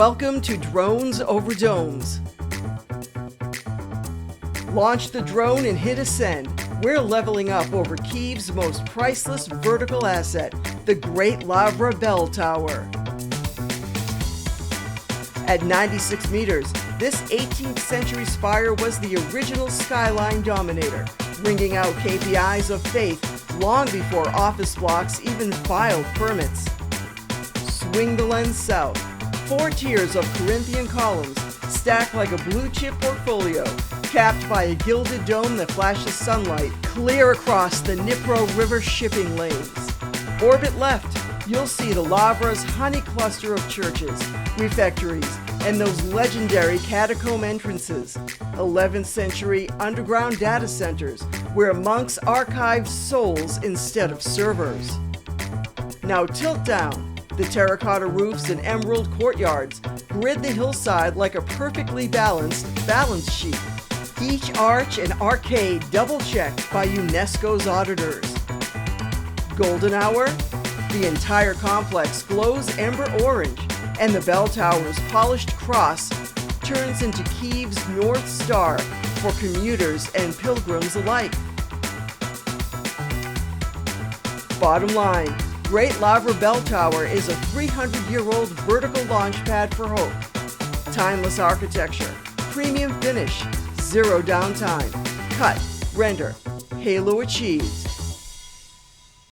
Welcome to Drones Over Domes. Launch the drone and hit ascend. We're leveling up over Kyiv's most priceless vertical asset, the Great Lavra Bell Tower. At 96 meters, this 18th century spire was the original skyline dominator, ringing out KPIs of faith long before office blocks even filed permits. Swing the lens south. 4 tiers of Corinthian columns stacked like a blue-chip portfolio, capped by a gilded dome that flashes sunlight clear across the Dnipro River shipping lanes. Orbit left, you'll see the Lavra's honey cluster of churches, refectories, and those legendary catacomb entrances, 11th century underground data centers where monks archived souls instead of servers. Now tilt down. The terracotta roofs and emerald courtyards grid the hillside like a perfectly balanced balance sheet. Each arch and arcade double-checked by UNESCO's auditors. Golden hour? The entire complex glows ember orange, and the bell tower's polished cross turns into Kyiv's North Star for commuters and pilgrims alike. Bottom line, Great Lavra Bell Tower is a 300-year-old vertical launch pad for hope. Timeless architecture, premium finish, zero downtime. Cut, render, Halo achieved.